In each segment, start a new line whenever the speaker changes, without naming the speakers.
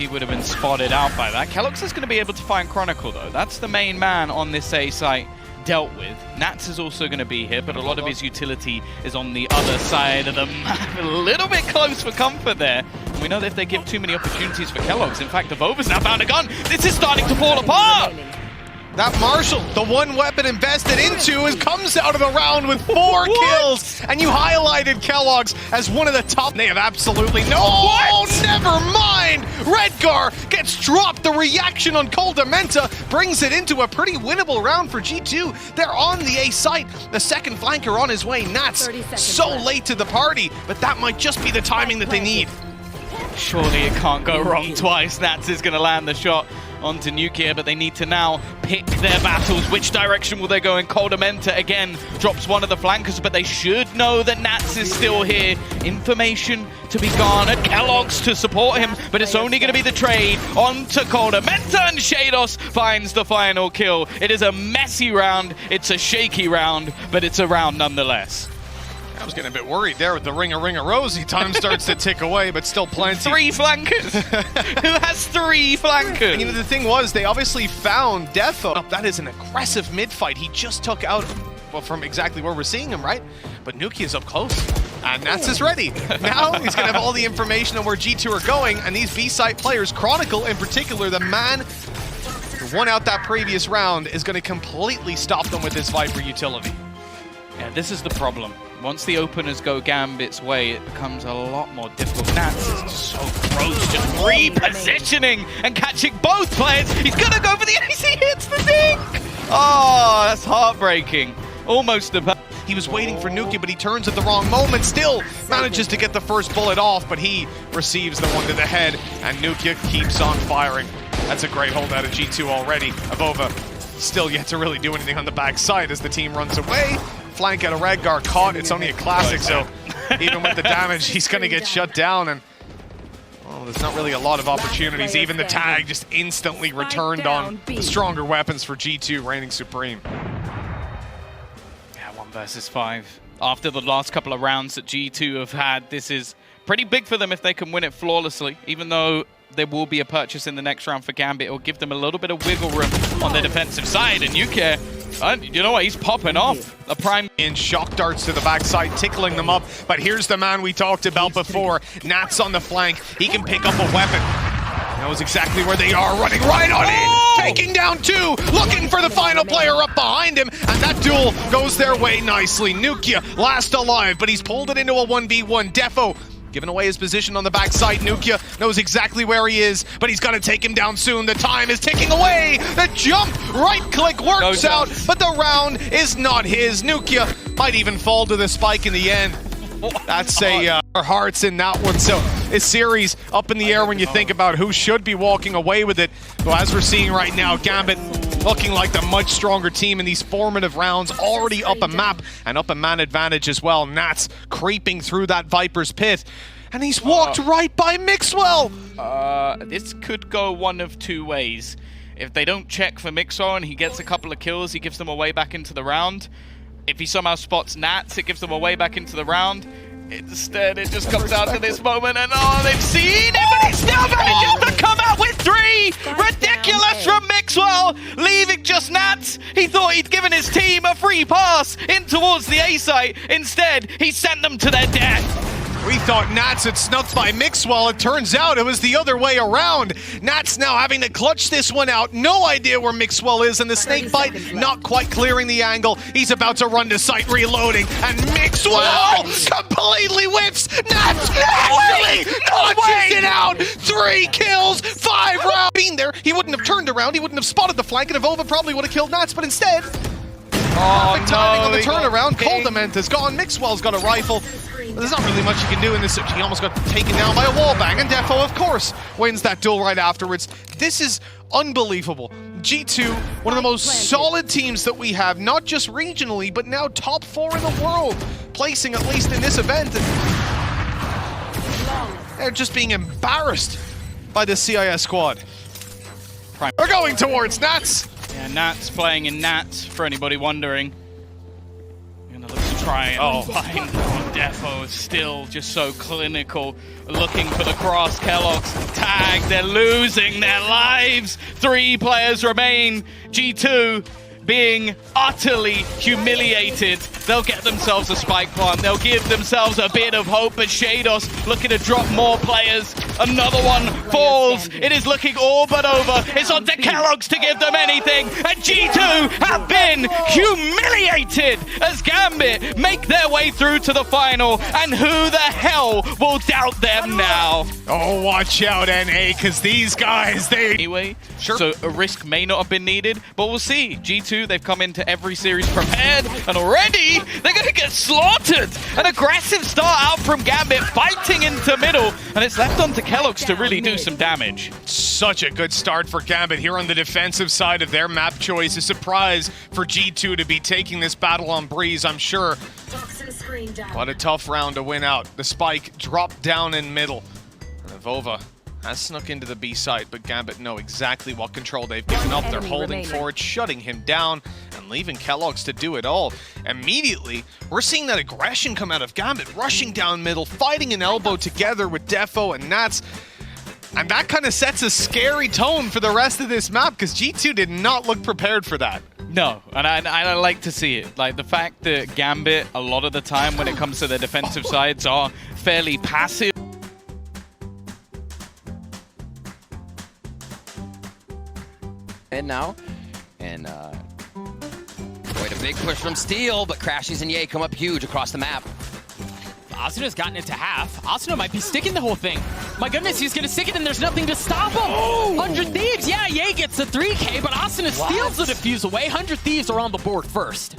he would have been spotted out by that. Kellogg's is going to be able to find Chronicle, though. That's the main man on this A site dealt with. Nats is also going to be here, but a lot of his utility is on the other side of the map. A little bit close for comfort there. We know that if they give too many opportunities for Kellogg's, in fact, Evova's now found a gun. This is starting to fall apart.
That Marshall, the one weapon invested into, comes out of the round with 4 kills. And you highlighted Kellogg's as one of the top. They have absolutely no. Oh, never mind. Redgar gets dropped. The reaction on Coldamenta brings it into a pretty winnable round for G2. They're on the A site. The second flanker on his way. Nats so late to the party, but that might just be the timing that they need.
Surely it can't go wrong twice. Nats is going to land the shot onto Nuclear, but they need to now pick their battles. Which direction will they go in? Coldamenta again drops one of the flankers, but they should know that Nats is still here. Information to be garnered. Kellogg's to support him, but it's only going to be the trade onto Coldamenta, and Shados finds the final kill. It is a messy round. It's a shaky round, but it's a round nonetheless.
I was getting a bit worried there with the ring-a-ring-a-rosy. Time starts to tick away, but still plenty.
3 flankers. Who has 3 flankers?
And, you know, the thing was, they obviously found Defo. That is an aggressive mid-fight. He just took out, well, from exactly where we're seeing him, right? But Nuki is up close, and Nats is ready. Now he's going to have all the information on where G2 are going, and these B-site players, Chronicle in particular, the man who won out that previous round, is going to completely stop them with this Viper utility.
Yeah, this is the problem. Once the openers go Gambit's way, it becomes a lot more difficult. Nats is so gross, just repositioning and catching both players. He's gonna go for the ace, he hits the dink! Oh, that's heartbreaking. Almost a...
He was waiting for Nuki, but he turns at the wrong moment. Still manages to get the first bullet off, but he receives the one to the head, and Nuki keeps on firing. That's a great hold out of G2 already. Avova still yet to really do anything on the backside as the team runs away. Flank out of Redgar caught. It's only a classic, so even with the damage, he's going to get shut down. And well, there's not really a lot of opportunities. Even the tag just instantly returned on the stronger weapons for G2 reigning supreme.
Yeah, 1 versus 5. After the last couple of rounds that G2 have had, this is pretty big for them if they can win it flawlessly. Even though there will be a purchase in the next round for Gambit, it will give them a little bit of wiggle room on the defensive side. And Nuke, you know what, he's popping off. A prime
in shock darts to the backside, tickling them up. But here's the man we talked about before. Nats on the flank. He can pick up a weapon. Knows exactly where they are, running right on in. Taking down 2, looking for the final player up behind him. And that duel goes their way nicely. Nukia last alive, but he's pulled it into a 1v1. Defo giving away his position on the backside. Nukia knows exactly where he is, but he's got to take him down soon. The time is ticking away. The jump, right click works out, but the round is not his. Nukia might even fall to the spike in the end. That's our hearts in that one. So this series up in the air when you think about who should be walking away with it. Well, as we're seeing right now, Gambit looking like the much stronger team in these formative rounds, already up a map and up a man advantage as well. Nats creeping through that Viper's pit, and he's walked right by Mixwell.
This could go one of 2 ways. If they don't check for Mixwell and he gets a couple of kills, he gives them a way back into the round. If he somehow spots Nats, it gives them a way back into the round. Instead, it just comes down to this moment, and they've seen it, but he still manages to come out with 3! Ridiculous from Mixwell, leaving just Nats. He thought he'd given his team a free pass in towards the A site. Instead, he sent them to their death.
We thought Nats had snuffed by Mixwell. It turns out it was the other way around. Nats now having to clutch this one out. No idea where Mixwell is, and the snake bite not quite clearing the angle. He's about to run to site, reloading, and Mixwell completely whiffs. Nats really clutches it out. 3 kills, 5 rounds. Being there, he wouldn't have turned around. He wouldn't have spotted the flank, and Avova probably would have killed Nats, but instead, perfect timing on the turnaround. Coldamenta's gone. Mixwell's got a rifle. There's not really much you can do in this. He almost got taken down by a wall bang, and Defo, of course, wins that duel right afterwards. This is unbelievable. G2, one of the most solid teams that we have, not just regionally, but now top 4 in the world, placing at least in this event. And they're just being embarrassed by the CIS squad. We're going towards Nats.
Yeah, Nats playing in Nats, for anybody wondering. Gonna look to try and find Defo. Still just so clinical, looking for the cross. Kellogg's tagged. They're losing their lives. 3 players remain. G2 being utterly humiliated. They'll get themselves a spike plant. They'll give themselves a bit of hope, but Shados looking to drop more players. Another one falls. It is looking all but over. It's on to Kellogg's to give them anything, and G2 have been humiliated as Gambit make their way through to the final, and who the hell will doubt them now?
Oh, watch out, NA, because these guys, they...
Anyway, so a risk may not have been needed, but we'll see. G2, they've come into every series prepared, and already they're going to get slaughtered. An aggressive start out from Gambit, fighting into middle, and it's left on to Kellogg's to really do some damage.
Such a good start for Gambit here on the defensive side of their map choice. A surprise for G2 to be taking this battle on Breeze, I'm sure. What a tough round to win out. The spike dropped down in middle. And Vova has snuck into the B site, but Gambit know exactly what control they've given up. They're holding forward, shutting him down, and leaving Kellogg's to do it all. Immediately, we're seeing that aggression come out of Gambit, rushing down middle, fighting an elbow together with Defo and Nats. And that kind of sets a scary tone for the rest of this map, because G2 did not look prepared for that.
No, and I like to see it. Like, the fact that Gambit, a lot of the time when it comes to their defensive sides, are fairly passive.
And now, and quite a big push from Steel, but Crashies and Ye come up huge across the map.
Asuna's gotten it to half. Asuna might be sticking the whole thing. My goodness, he's gonna stick it and there's nothing to stop him. 100 Thieves, yeah, Ye gets the 3K, but Asuna steals the defuse away. 100 Thieves are on the board first.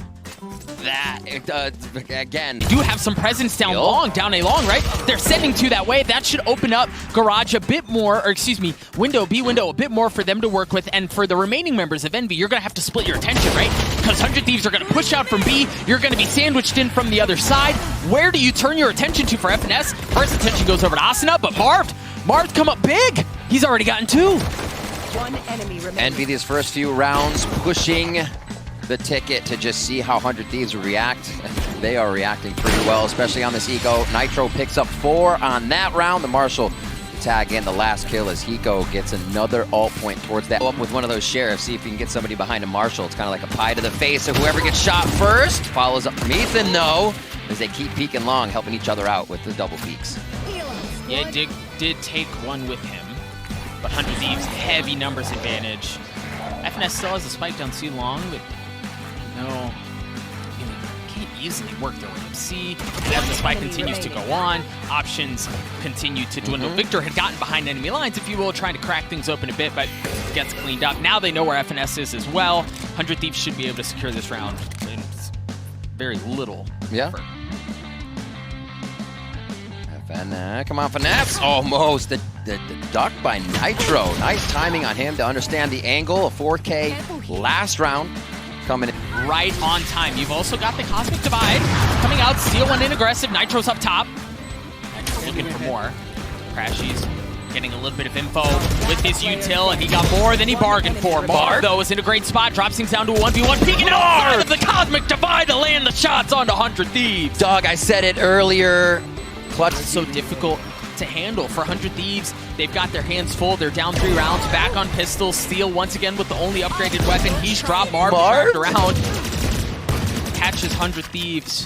That, again.
They do have some presence down long, down A long, right? They're sending 2 that way. That should open up Garage a bit more, or excuse me, B window a bit more for them to work with. And for the remaining members of Envy, you're gonna have to split your attention, right? Because 100 Thieves are gonna push out from B. You're gonna be sandwiched in from the other side. Where do you turn your attention to for FNS? First attention goes over to Asuna, but Marv come up big. He's already gotten 2.
One enemy remaining.
Envy these first few rounds, pushing the ticket to just see how 100 Thieves react. They are reacting pretty well, especially on this Eco. Nitro picks up 4 on that round. The Marshall tag in the last kill as Hiko gets another ult point towards that. Go up with one of those sheriffs, see if you can get somebody behind a Marshall. It's kind of like a pie to the face of whoever gets shot first. Follows up from Ethan, though, as they keep peeking long, helping each other out with the double peeks.
Yeah, did take one with him, but 100 Thieves, heavy numbers advantage. FNS still has a spike down C long, but no, can't easily work their way up C. And as the spike continues to go on, options continue to dwindle. Victor had gotten behind enemy lines, if you will, trying to crack things open a bit, but gets cleaned up. Now they know where FNS is as well. 100 Thieves should be able to secure this round in very little effort.
Come on, Finesse. Almost the duck by Nitro. Nice timing on him to understand the angle. A 4K last round coming in.
Right on time. You've also got the Cosmic Divide coming out. Steel one in aggressive. Nitro's up top. Nitro's looking for more. Crashies getting a little bit of info with his util, and he got more than he bargained for. Marv, though, is in a great spot. Drops things down to a 1v1. Peeking out of the Cosmic Divide to land the shots onto 100 Thieves.
Dog, I said it earlier. Clutch.
It's so difficult to handle for 100 Thieves. They've got their hands full. They're down 3 rounds. Back on pistol. Steel once again with the only upgraded weapon. He's dropped. Marv tracked around. Catches 100 Thieves.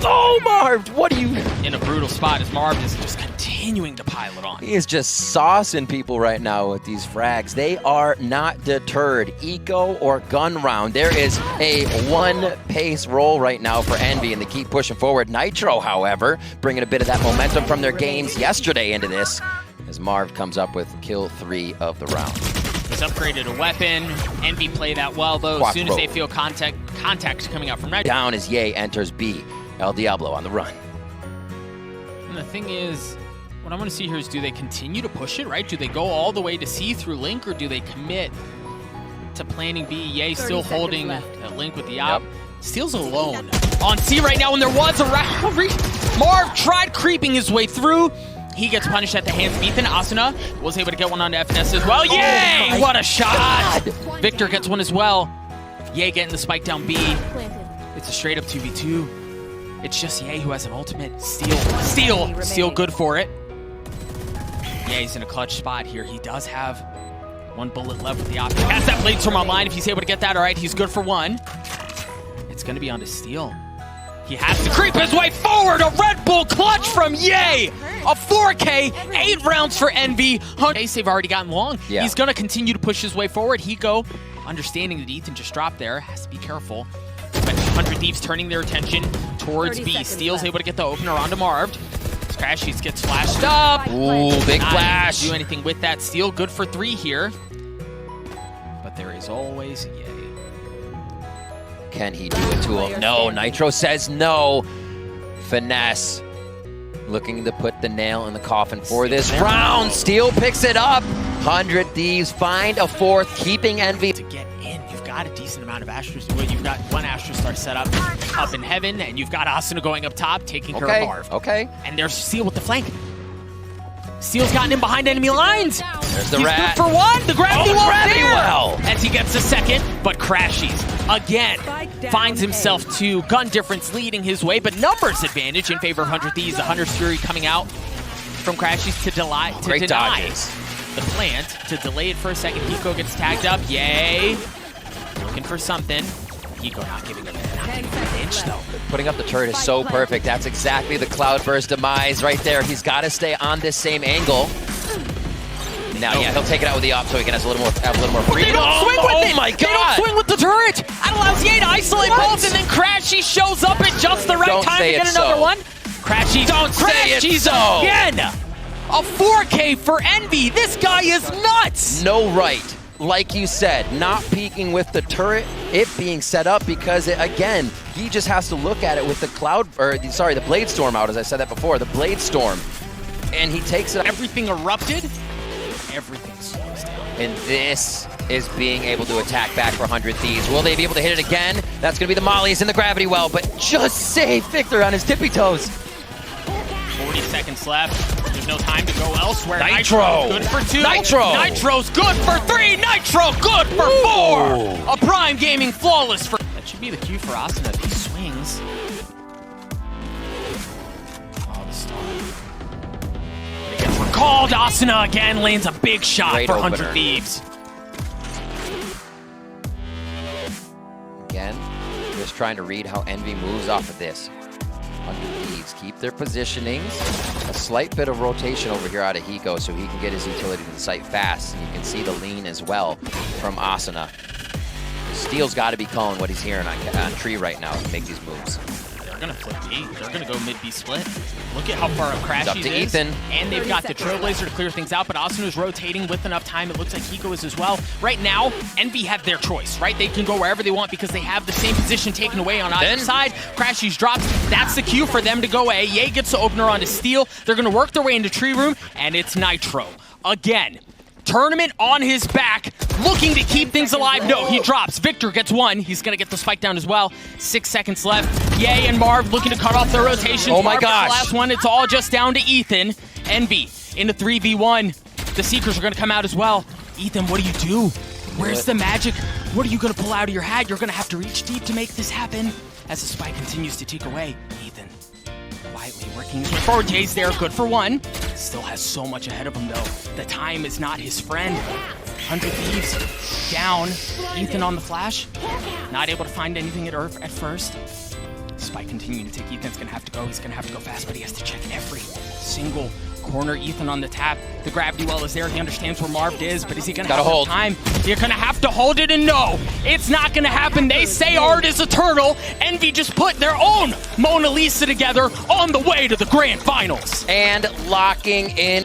Oh, Marv, what are you?
In a brutal spot as Marv is just continuing to pile it on.
He is just saucing people right now with these frags. They are not deterred. Eco or gun round. There is a one-pace roll right now for Envy, and they keep pushing forward. Nitro, however, bringing a bit of that momentum from their games yesterday into this, as Marv comes up with kill 3 of the round.
He's upgraded a weapon. Envy play that well, though. As soon as they feel contact coming out from Nitro.
Down as Ye enters B. El Diablo on the run.
And the thing is, what I want to see here is, do they continue to push it, right? Do they go all the way to C through Link, or do they commit to planning B? Ye still holding Link with the op. Steel's alone on C right now, and there was a round. Marv tried creeping his way through. He gets punished at the hands of Ethan. Asuna was able to get one onto FNS as well. Yay! What a shot! Victor gets one as well. Ye getting the spike down B. It's a straight up 2v2. It's just Ye who has an ultimate. Steal good for it. Ye's in a clutch spot here. He does have one bullet left with the optic. Has that blade storm online. If he's able to get that, all right, he's good for one. It's going to be on to Steel. He has to creep his way forward. A Red Bull clutch from Ye. A 4K, 8 rounds for Envy. They've already gotten long.
Yeah.
He's going to continue to push his way forward. Hiko, understanding that Ethan just dropped there, has to be careful. But 100 Thieves turning their attention towards B. Steel's able to get the opener onto Marved. Crashies gets flashed up.
Ooh, big
Not
flash.
able to do anything with that. Steel good for 3 here. But there is always Ye.
Can he do it to him? No, Nitro says no. Finesse. Looking to put the nail in the coffin for this round. Steel picks it up. 100 Thieves find a 4th, keeping Envy.
To get in, you've got a decent amount of Astros. Well, you've got one Astro Star set up in heaven, and you've got Asuna going up top, taking care of Marv.
Okay.
And there's Steel with the flank. Steel's gotten in behind enemy lines.
There's the
He's
rat.
good for one. The gravity
Oh,
well
gravity
there.
well.
As he gets a second, but Crashies again finds himself 2. Gun difference leading his way, but numbers advantage in favor of 100 Thieves. The Hunter's Fury coming out from Crashies to deny
dodges.
the plant, to delay it for a second. Hiko gets tagged up. Yay. Looking for something. Hiko not giving him an inch though.
Putting up the turret is so perfect. That's exactly the Cloudburst demise right there. He's got to stay on this same angle. Now, yeah, he'll take it out with the op so he can have a little more freedom.
They don't swing with it!
Oh my
They don't
god!
swing with the turret! That allows Ye to isolate both, and then Crashy shows up at just the right
Don't
time to
say
get
it's
another
so.
one. Crashy,
Don't say it's
Crashy's
so.
again! A 4K for Envy! This guy is nuts!
No right. Like you said, not peeking with the turret, it being set up because, again, he just has to look at it with the Blade Storm out, as I said that before, the Blade Storm. And he takes it.
Everything erupted, everything slows down.
And this is being able to attack back for 100 Thieves. Will they be able to hit it again? That's going to be the mollies in the gravity well, but just save Victor on his tippy toes.
40 seconds left. There's no time to go elsewhere.
Nitro!
Good for 2.
Nitro!
Nitro's good for 3. Nitro good for 4. A Prime Gaming flawless for. That should be the cue for Asuna if he swings. Oh, the star. He gets recalled. Asuna again lands a big shot
Great
for
opener.
100 Thieves.
Again, just trying to read how Envy moves off of this. 100 Thieves keep their positionings. A slight bit of rotation over here out of Hiko so he can get his utility to the site fast. And you can see the lean as well from Asuna. Steel's got to be calling what he's hearing on Tree right now to make these moves.
They're going to flip B. They're going to go mid-B split. Look at how far up Crashies
It's up to
is.
Ethan.
And they've got the Trailblazer to clear things out, but Asuna's rotating with enough time. It looks like Hiko is as well. Right now, Envy have their choice, right? They can go wherever they want because they have the same position taken away on either side. Crashies drops. That's the cue for them to go A. Ye gets the opener onto Steel. They're going to work their way into Tree Room, and it's Nitro. Again, tournament on his back, looking to keep things alive. No, he drops. Victor gets 1. He's going to get the spike down as well. 6 seconds left. Ye and Marv looking to cut off their rotations.
Oh my
Marv
gosh.
with the last one. It's all just down to Ethan. Envy in the 3v1. The Seekers are going to come out as well. Ethan, what do you do? Where's the magic? What are you going to pull out of your hat? You're going to have to reach deep to make this happen. As the spike continues to tick away, Ethan quietly working his way forward. Jay's there, good for 1. Still has so much ahead of him, though. The time is not his friend. 100 Thieves down. Ethan on the flash. Not able to find anything at first. Spike continuing to tick. Ethan's going to have to go. He's going to have to go fast, but he has to check every single corner. Ethan on the tap. The gravity well is there. He understands where Marv is, but is he going to have enough time? You're going to have to hold it, and no, it's not going to happen. They say art is eternal. Envy just put their own Mona Lisa together on the way to the grand finals.
And locking in